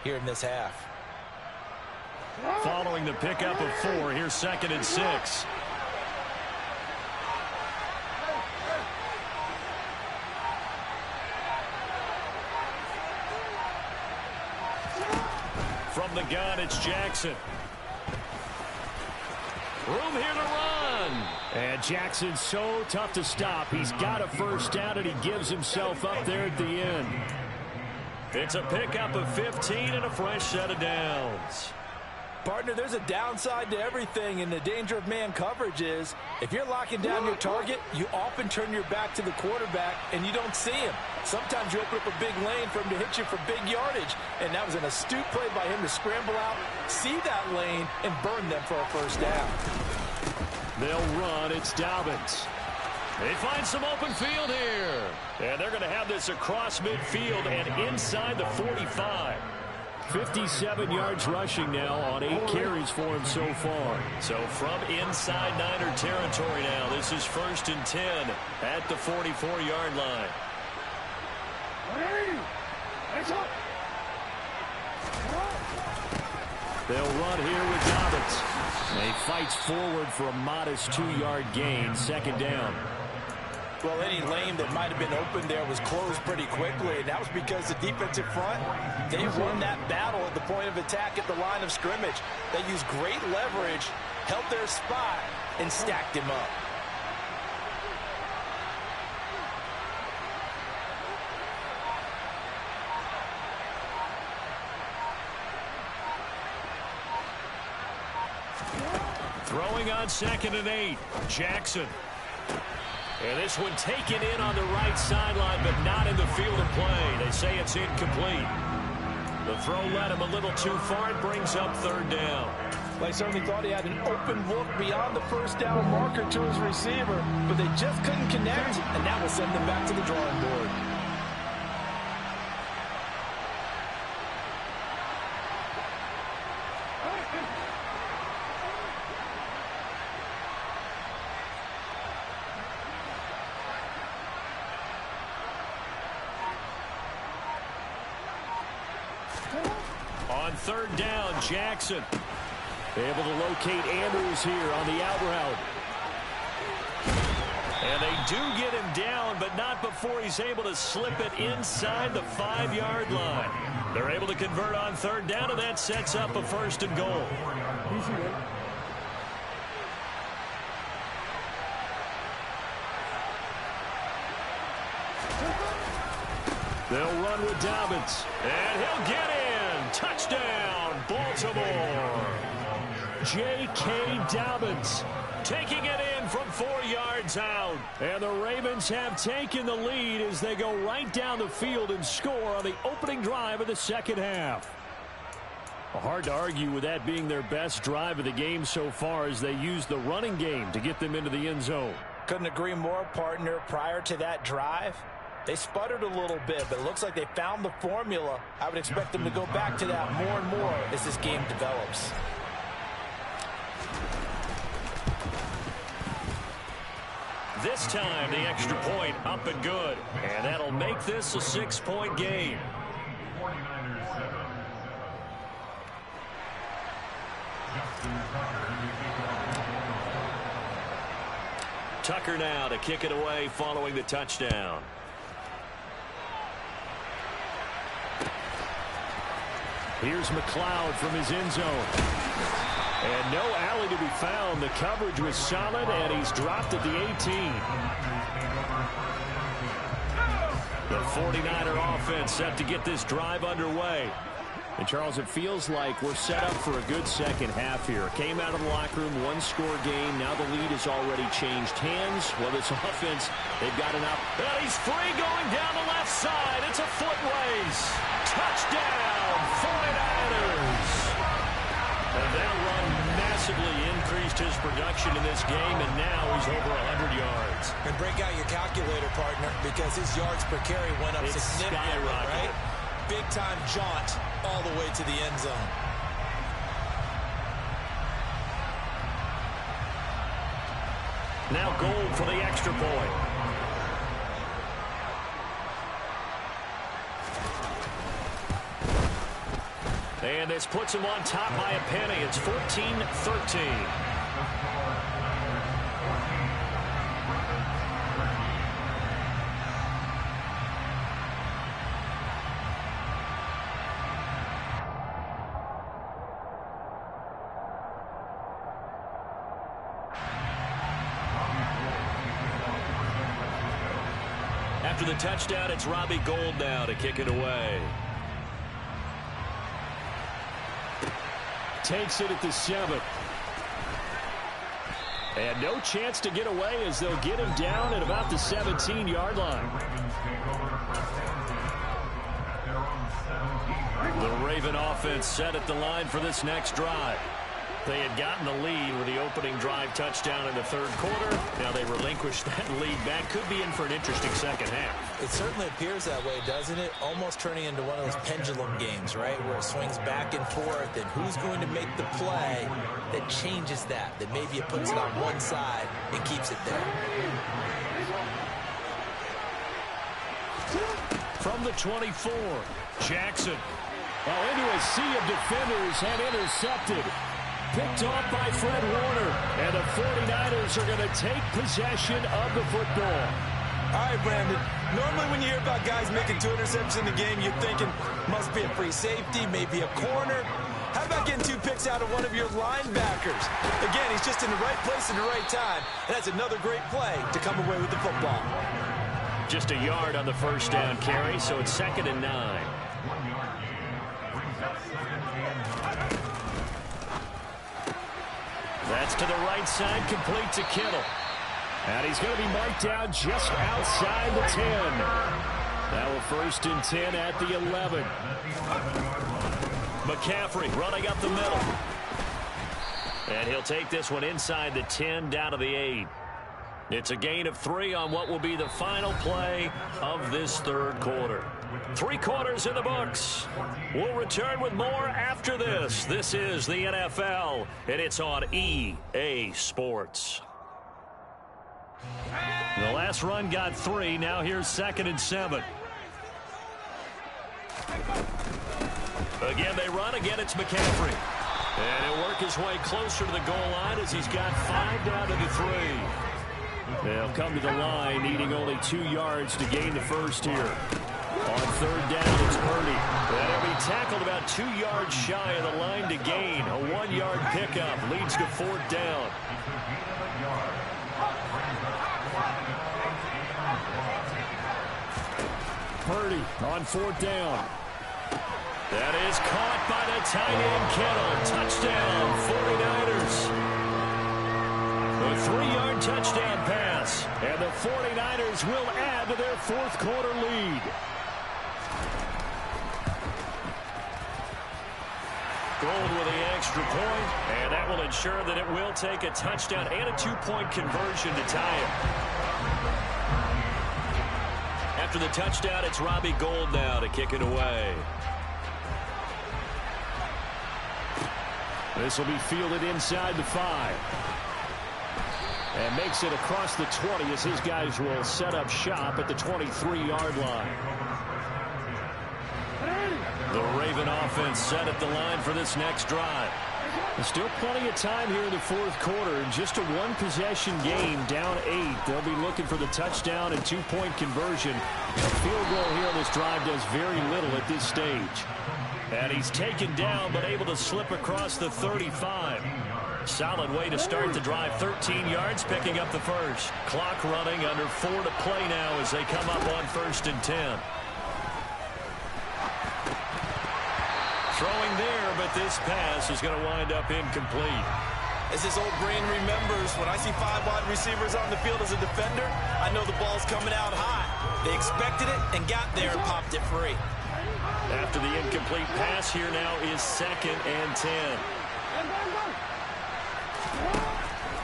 here in this half. Following the pickup of 4, here's 2nd and 6. From the gun, it's Jackson. Room here to run. And Jackson's so tough to stop. He's got a first down, and he gives himself up there at the end. It's a pickup of 15 and a fresh set of downs. Partner, there's a downside to everything, and the danger of man coverage is if you're locking down your target, you often turn your back to the quarterback and you don't see him. Sometimes you open up a big lane for him to hit you for big yardage, and that was an astute play by him to scramble out, see that lane, and burn them for a first down. They'll run. It's Dobbins. They find some open field here. And they're going to have this across midfield and inside the 45. 57 yards rushing now on 8 carries for him so far. So from inside Niner territory now, this is 1st and 10 at the 44-yard line. They'll run here with Dobbins. He fights forward for a modest 2-yard gain, 2nd down. Well, any lane that might have been open there was closed pretty quickly, and that was because the defensive front, they won that battle at the point of attack at the line of scrimmage. They used great leverage, held their spot, and stacked him up. Throwing on 2nd and 8, Jackson. And this one taken in on the right sideline, but not in the field of play. They say it's incomplete. The throw led him a little too far. It brings up 3rd down. They certainly thought he had an open look beyond the first down marker to his receiver, but they just couldn't connect, and that will send them back to the drawing board. On 3rd down, Jackson able to locate Andrews here on the out route. And they do get him down, but not before he's able to slip it inside the 5-yard line. They're able to convert on 3rd down, and that sets up a 1st and goal. They'll run with Dobbins, and he'll get in. Touchdown, Baltimore. J.K. Dobbins taking it in from 4 yards out. And the Ravens have taken the lead as they go right down the field and score on the opening drive of the 2nd half. Hard to argue with that being their best drive of the game so far as they use the running game to get them into the end zone. Couldn't agree more, partner. Prior to that drive, they sputtered a little bit, but it looks like they found the formula. I would expect them to go back to that more and more as this game develops. This time, the extra point up and good. And that'll make this a 6-point game. Tucker now to kick it away following the touchdown. Here's McLeod from his end zone. And no alley to be found. The coverage was solid, and he's dropped at the 18. The 49er offense set to get this drive underway. And, Charles, it feels like we're set up for a good second half here. Came out of the locker room, one-score game. Now the lead has already changed hands. Well, this offense, they've got an up. And he's free going down the left side. It's a foot race. Touchdown, 49ers. And that run massively increased his production in this game, and now he's over 100 yards. And break out your calculator, partner, because his yards per carry went up significantly, right? Big-time jaunt all the way to the end zone. Now goal for the extra point. And this puts them on top by a penny. It's 14-13. After the touchdown, it's Robbie Gould now to kick it away. Takes it at the 7. And no chance to get away as they'll get him down at about the 17-yard line. The Raven offense set at the line for this next drive. They had gotten the lead with the opening drive touchdown in the third quarter. Now they relinquished that lead back. Could be in for an interesting second half. It certainly appears that way, doesn't it? Almost turning into one of those pendulum games, right? Where it swings back and forth, and who's going to make the play that changes that? That maybe it puts it on one side and keeps it there. From the 24, Jackson. Well, into a sea of defenders and intercepted. Picked off by Fred Warner. And the 49ers are going to take possession of the football. All right, Brandon. Normally when you hear about guys making 2 interceptions in the game, you're thinking must be a free safety, maybe a corner. How about getting 2 picks out of one of your linebackers? Again, he's just in the right place at the right time. And that's another great play to come away with the football. Just a yard on the first down carry, so it's 2nd and 9. That's to the right side, complete to Kittle. And he's going to be marked down just outside the 10. Now a 1st and 10 at the 11. McCaffrey running up the middle. And he'll take this one inside the 10 down to the 8. It's a gain of 3 on what will be the final play of this third quarter. 3 quarters in the books. We'll return with more after this. This is the NFL, and it's on EA Sports. The last run got 3. Now here's 2nd and 7. Again, they run. Again, it's McCaffrey. And he'll work his way closer to the goal line as he's got 5 down to the 3. They'll come to the line, needing only 2 yards to gain the first here. On 3rd down, it's Purdy. And he'll be tackled about 2 yards shy of the line to gain. A 1-yard pickup leads to 4th down. Purdy on 4th down. That is caught by the tight end Kittle. Touchdown, 49ers. A 3-yard touchdown pass, and the 49ers will add to their 4th quarter lead. Gould with the extra point, and that will ensure that it will take a touchdown and a 2-point conversion to tie it. After the touchdown, it's Robbie Gould now to kick it away. This will be fielded inside the 5. And makes it across the 20 as his guys will set up shop at the 23-yard line. The Raven offense set at the line for this next drive. There's still plenty of time here in the 4th quarter. Just a 1-possession game, down 8. They'll be looking for the touchdown and 2-point conversion. A field goal here on this drive does very little at this stage. And he's taken down but able to slip across the 35. Solid way to start the drive. 13 yards, picking up the first. Clock running, under 4 to play now as they come up on 1st and 10. Throwing there, but this pass is going to wind up incomplete. As this old brain remembers, when I see 5 wide receivers on the field as a defender, I know the ball's coming out high. They expected it and got there and popped it free. After the incomplete pass, here now is 2nd and 10.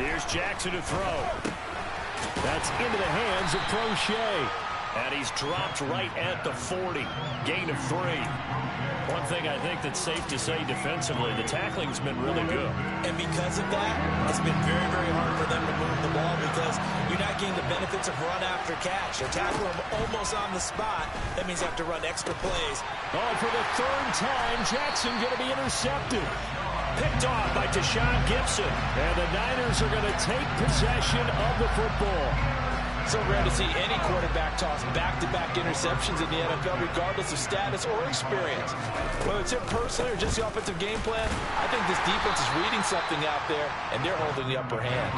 Here's Jackson to throw. That's into the hands of Crochet. And he's dropped right at the 40. Gain of 3. One thing I think that's safe to say defensively, the tackling's been really good. And because of that, it's been very, very hard for them to move the ball because you're not getting the benefits of run after catch. They tackle him almost on the spot. That means you have to run extra plays. Oh, for the third time, Jackson going to be intercepted. Picked off by Deshaun Gibson. And the Niners are going to take possession of the football. So rare to see any quarterback toss back-to-back interceptions in the NFL, regardless of status or experience. Whether it's him personally or just the offensive game plan, I think this defense is reading something out there, and they're holding the upper hand.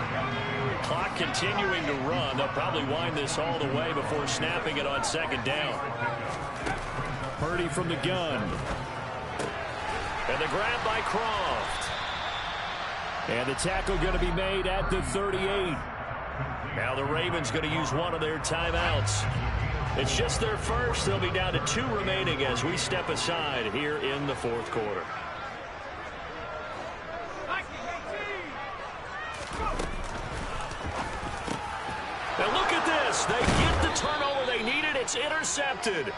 Clock continuing to run. They'll probably wind this all the way before snapping it on second down. Purdy from the gun. And the grab by Croft. And the tackle going to be made at the 38. Now the Ravens going to use one of their timeouts. It's just their first. They'll be down to 2 remaining as we step aside here in the fourth quarter. Now look at this. They get the turnover they needed. It's intercepted.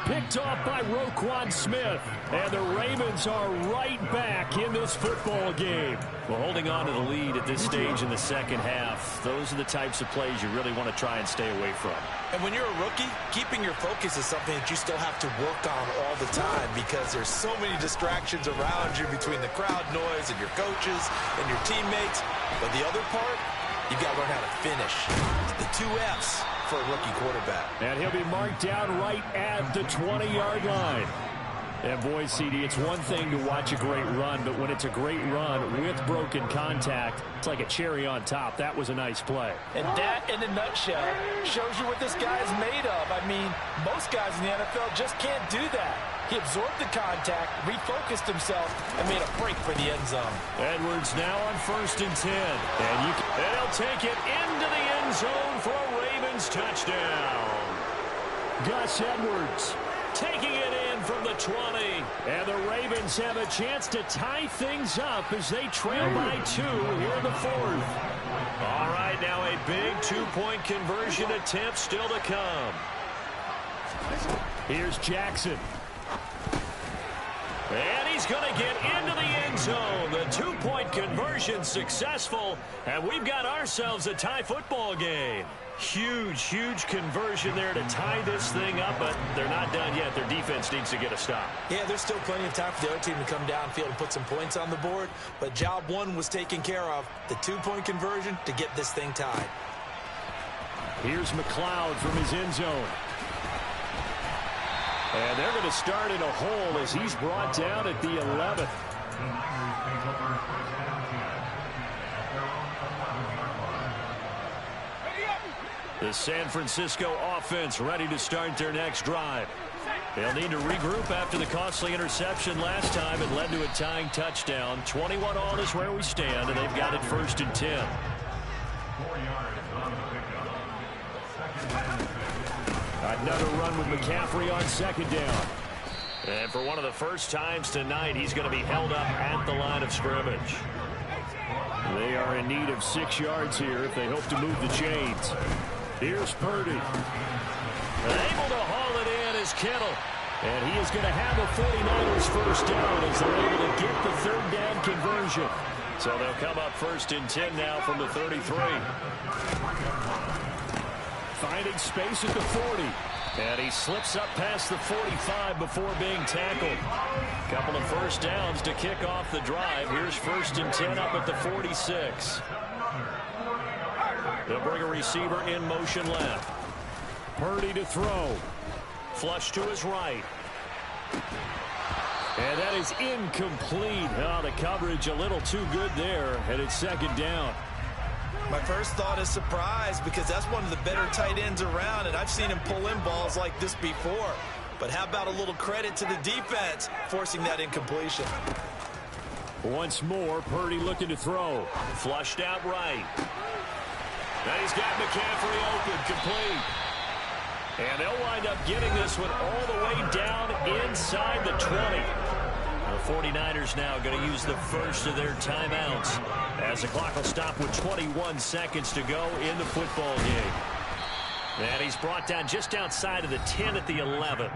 Picked off by Roquan Smith. And the Ravens are right back in this football game. Well, holding on to the lead at this stage in the second half, those are the types of plays you really want to try and stay away from. And when you're a rookie, keeping your focus is something that you still have to work on all the time because there's so many distractions around you between the crowd noise and your coaches and your teammates. But the other part, you've got to learn how to finish. The 2 F's for a rookie quarterback. And he'll be marked down right at the 20-yard line. And boy, CD, it's one thing to watch a great run, but when it's a great run with broken contact, it's like a cherry on top. That was a nice play. And that, in a nutshell, shows you what this guy is made of. I mean, most guys in the NFL just can't do that. He absorbed the contact, refocused himself, and made a break for the end zone. Edwards now on 1st and 10. And he'll take it into the end zone for a Ravens touchdown. Gus Edwards taking it in from the 20. And the Ravens have a chance to tie things up as they trail by 2 here in the fourth. All right, now a big 2-point conversion attempt still to come. Here's Jackson. And he's going to get into the end zone. The 2-point conversion successful. And we've got ourselves a tie football game. Huge, huge conversion there to tie this thing up, but they're not done yet. Their defense needs to get a stop. Yeah, there's still plenty of time for the other team to come downfield and put some points on the board, but job 1 was taken care of. The 2-point conversion to get this thing tied. Here's McLeod from his end zone. And they're going to start in a hole as he's brought down at the 11th. The San Francisco offense ready to start their next drive. They'll need to regroup after the costly interception last time. It led to a tying touchdown. 21 all is where we stand, and they've got it 1st and 10. Another run with McCaffrey on 2nd down. And for one of the first times tonight, he's going to be held up at the line of scrimmage. They are in need of 6 yards here if they hope to move the chains. Here's Purdy. Able to haul it in is Kittle. And he is going to have a 49ers first down as they're able to get the 3rd down conversion. So they'll come up 1st and 10 now from the 33. Finding space at the 40. And he slips up past the 45 before being tackled. Couple of first downs to kick off the drive. Here's 1st and 10 up at the 46. They'll bring a receiver in motion left. Purdy to throw. Flush to his right. And that is incomplete. Oh, the coverage a little too good there. And it's 2nd down. My first thought is surprise because that's one of the better tight ends around, and I've seen him pull in balls like this before. But how about a little credit to the defense forcing that incompletion? Once more, Purdy looking to throw. Flushed out right. Now he's got McCaffrey open, complete. And they'll wind up getting this one all the way down inside the 20. The 49ers now going to use the first of their timeouts as the clock will stop with 21 seconds to go in the football game. And he's brought down just outside of the 10 at the 11.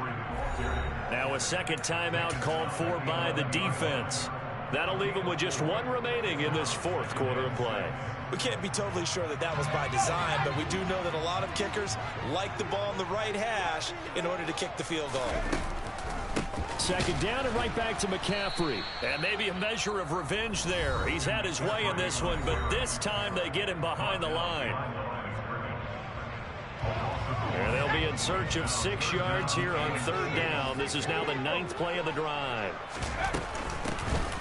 Now a second timeout called for by the defense. That'll leave him with just one remaining in this fourth quarter of play. We can't be totally sure that that was by design, but we do know that a lot of kickers like the ball in the right hash in order to kick the field goal. Second down and right back to McCaffrey. And maybe a measure of revenge there. He's had his way in this one, but this time they get him behind the line. And they'll be in search of 6 yards here on third down. This is now the 9th play of the drive.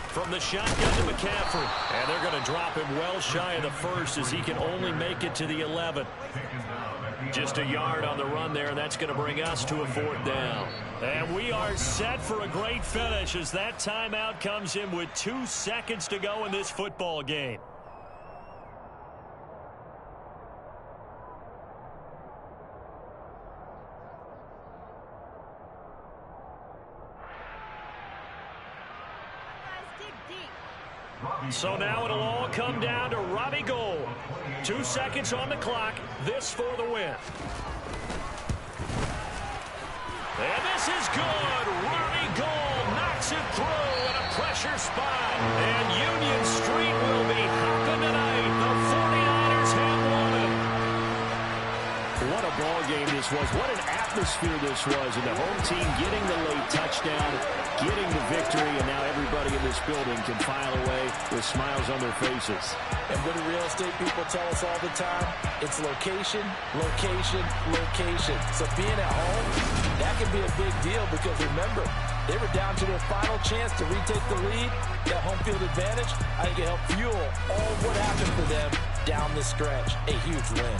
From the shotgun to McCaffrey. And they're going to drop him well shy of the first as he can only make it to the 11. Just a yard on the run there, and that's going to bring us to a fourth down. And we are set for a great finish as that timeout comes in with 2 seconds to go in this football game. So now it'll all come down to Robbie Gould. 2 seconds on the clock. This for the win. And this is good. Robbie Gould knocks it through in a pressure spot. And Union Street will be hopping tonight. The 49ers have won it. What a ball game this was. What an atmosphere this was. And the home team getting the late touchdown, getting the victory, and now everybody in this building can file away with smiles on their faces. And what do real estate people tell us all the time? It's location, location, location. So being at home, that can be a big deal because remember, they were down to their final chance to retake the lead. That home field advantage, I think it helped fuel all what happened for them down the stretch. A huge win.